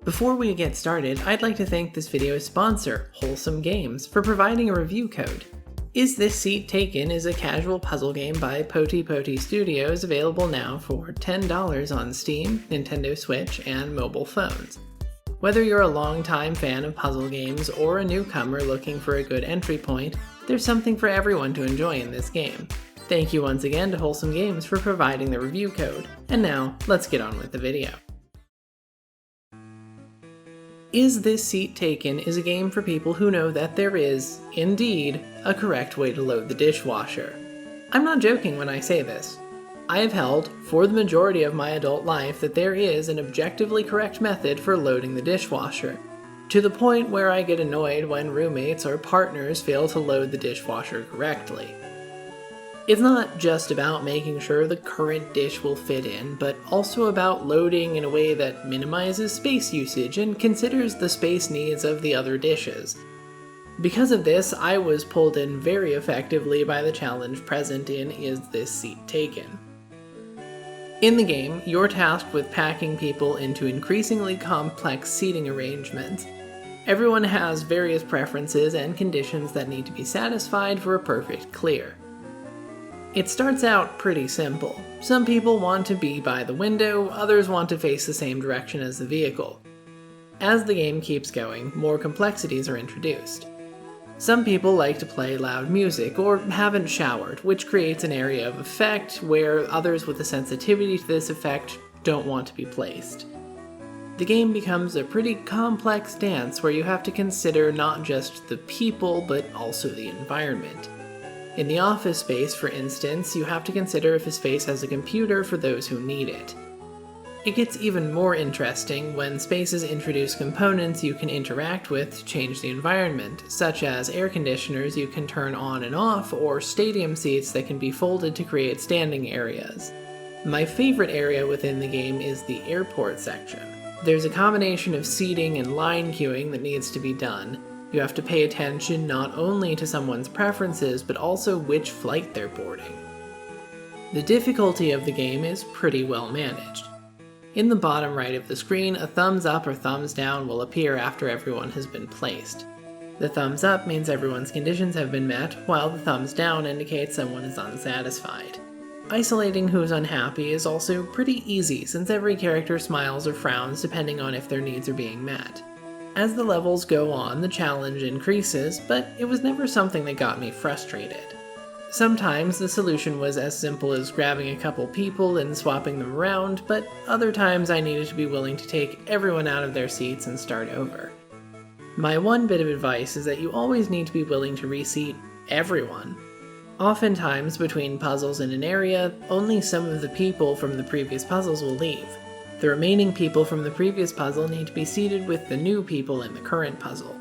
Before we get started, I'd like to thank this video's sponsor, Wholesome Games, for providing a review code. Is This Seat Taken is a casual puzzle game by Poti Poti Studios, available now for $10 on Steam, Nintendo Switch, and mobile phones. Whether you're a longtime fan of puzzle games or a newcomer looking for a good entry point, there's something for everyone to enjoy in this game. Thank you once again to Wholesome Games for providing the review code. And now, let's get on with the video. Is This Seat Taken is a game for people who know that there is, indeed, a correct way to load the dishwasher. I'm not joking when I say this. I have held, for the majority of my adult life, that there is an objectively correct method for loading the dishwasher, to the point where I get annoyed when roommates or partners fail to load the dishwasher correctly. It's not just about making sure the current dish will fit in, but also about loading in a way that minimizes space usage and considers the space needs of the other dishes. Because of this, I was pulled in very effectively by the challenge present in Is This Seat Taken? In the game, you're tasked with packing people into increasingly complex seating arrangements. Everyone has various preferences and conditions that need to be satisfied for a perfect clear. It starts out pretty simple. Some people want to be by the window, others want to face the same direction as the vehicle. As the game keeps going, more complexities are introduced. Some people like to play loud music or haven't showered, which creates an area of effect where others with a sensitivity to this effect don't want to be placed. The game becomes a pretty complex dance where you have to consider not just the people, but also the environment. In the office space, for instance, you have to consider if a space has a computer for those who need it. It gets even more interesting when spaces introduce components you can interact with to change the environment, such as air conditioners you can turn on and off, or stadium seats that can be folded to create standing areas. My favorite area within the game is the airport section. There's a combination of seating and line queuing that needs to be done. You have to pay attention not only to someone's preferences, but also which flight they're boarding. The difficulty of the game is pretty well managed. In the bottom right of the screen, a thumbs up or thumbs down will appear after everyone has been placed. The thumbs up means everyone's conditions have been met, while the thumbs down indicates someone is unsatisfied. Isolating who's unhappy is also pretty easy, since every character smiles or frowns depending on if their needs are being met. As the levels go on, the challenge increases, but it was never something that got me frustrated. Sometimes the solution was as simple as grabbing a couple people and swapping them around, but other times I needed to be willing to take everyone out of their seats and start over. My one bit of advice is that you always need to be willing to reseat everyone. Oftentimes, between puzzles in an area, only some of the people from the previous puzzles will leave. The remaining people from the previous puzzle need to be seated with the new people in the current puzzle.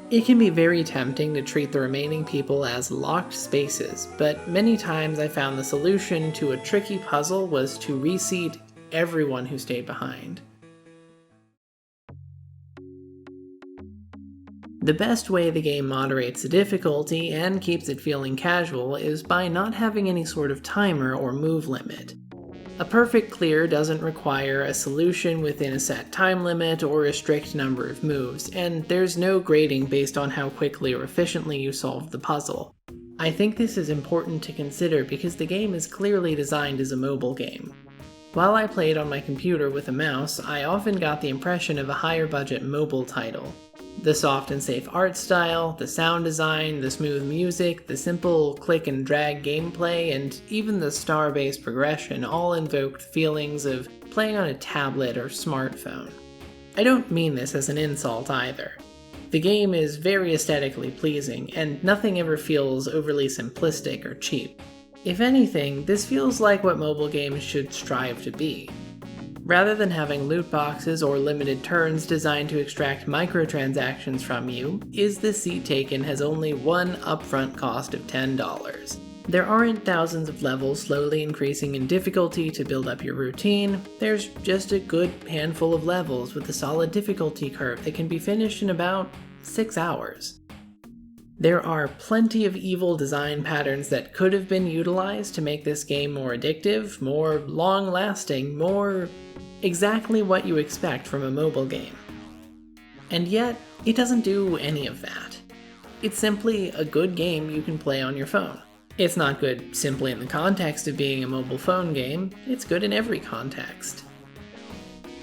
It can be very tempting to treat the remaining people as locked spaces, but many times I found the solution to a tricky puzzle was to reseat everyone who stayed behind. The best way the game moderates the difficulty and keeps it feeling casual is by not having any sort of timer or move limit. A perfect clear doesn't require a solution within a set time limit or a strict number of moves, and there's no grading based on how quickly or efficiently you solve the puzzle. I think this is important to consider because the game is clearly designed as a mobile game. While I played on my computer with a mouse, I often got the impression of a higher budget mobile title. The soft and safe art style, the sound design, the smooth music, the simple click and drag gameplay, and even the star-based progression all invoked feelings of playing on a tablet or smartphone. I don't mean this as an insult either. The game is very aesthetically pleasing, and nothing ever feels overly simplistic or cheap. If anything, this feels like what mobile games should strive to be. Rather than having loot boxes or limited turns designed to extract microtransactions from you, Is This Seat Taken has only one upfront cost of $10. There aren't thousands of levels slowly increasing in difficulty to build up your routine, there's just a good handful of levels with a solid difficulty curve that can be finished in about 6 hours. There are plenty of evil design patterns that could have been utilized to make this game more addictive, more long-lasting, more exactly what you expect from a mobile game. And yet, it doesn't do any of that. It's simply a good game you can play on your phone. It's not good simply in the context of being a mobile phone game, it's good in every context.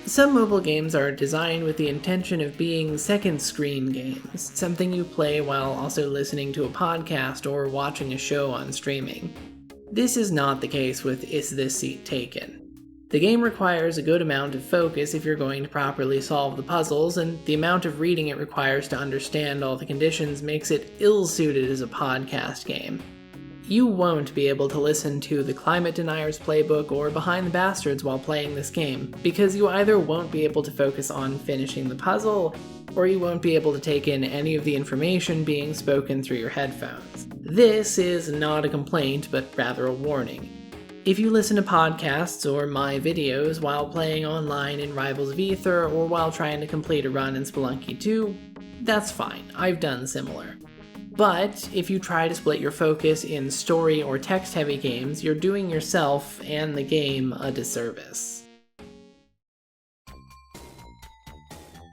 Some mobile games are designed with the intention of being second screen games, something you play while also listening to a podcast or watching a show on streaming. This is not the case with Is This Seat Taken? The game requires a good amount of focus if you're going to properly solve the puzzles, and the amount of reading it requires to understand all the conditions makes it ill-suited as a podcast game. You won't be able to listen to The Climate Denier's Playbook or Behind the Bastards while playing this game, because you either won't be able to focus on finishing the puzzle, or you won't be able to take in any of the information being spoken through your headphones. This is not a complaint, but rather a warning. If you listen to podcasts or my videos while playing online in Rivals of Aether or while trying to complete a run in Spelunky 2, that's fine, I've done similar. But if you try to split your focus in story or text-heavy games, you're doing yourself and the game a disservice.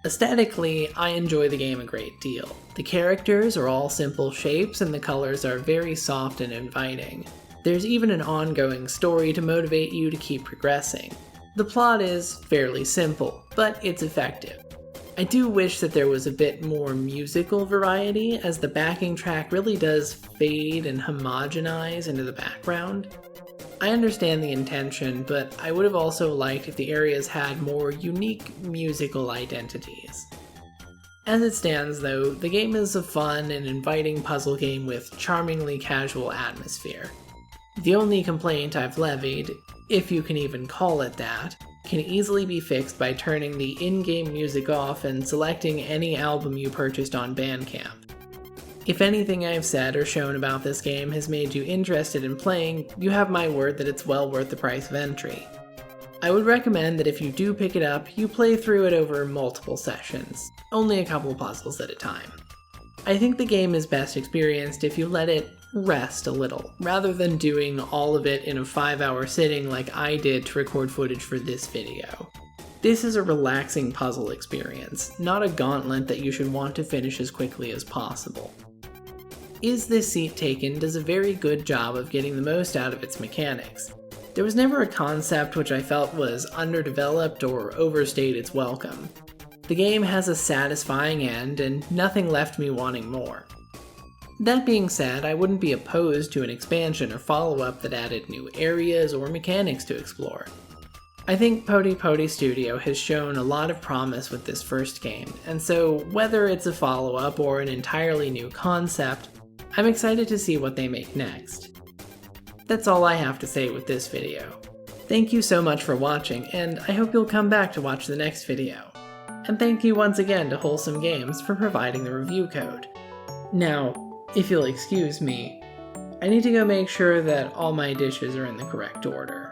Aesthetically, I enjoy the game a great deal. The characters are all simple shapes and the colors are very soft and inviting. There's even an ongoing story to motivate you to keep progressing. The plot is fairly simple, but it's effective. I do wish that there was a bit more musical variety, as the backing track really does fade and homogenize into the background. I understand the intention, but I would have also liked if the areas had more unique musical identities. As it stands though, the game is a fun and inviting puzzle game with charmingly casual atmosphere. The only complaint I've levied, if you can even call it that, can easily be fixed by turning the in-game music off and selecting any album you purchased on Bandcamp. If anything I've said or shown about this game has made you interested in playing, you have my word that it's well worth the price of entry. I would recommend that if you do pick it up, you play through it over multiple sessions, only a couple puzzles at a time. I think the game is best experienced if you let it rest a little, rather than doing all of it in a 5-hour sitting like I did to record footage for this video. This is a relaxing puzzle experience, not a gauntlet that you should want to finish as quickly as possible. Is This Seat Taken does a very good job of getting the most out of its mechanics. There was never a concept which I felt was underdeveloped or overstayed its welcome. The game has a satisfying end, and nothing left me wanting more. That being said, I wouldn't be opposed to an expansion or follow-up that added new areas or mechanics to explore. I think Poti Poti Studio has shown a lot of promise with this first game, and so whether it's a follow-up or an entirely new concept, I'm excited to see what they make next. That's all I have to say with this video. Thank you so much for watching, and I hope you'll come back to watch the next video. And thank you once again to Wholesome Games for providing the review code. Now, if you'll excuse me, I need to go make sure that all my dishes are in the correct order.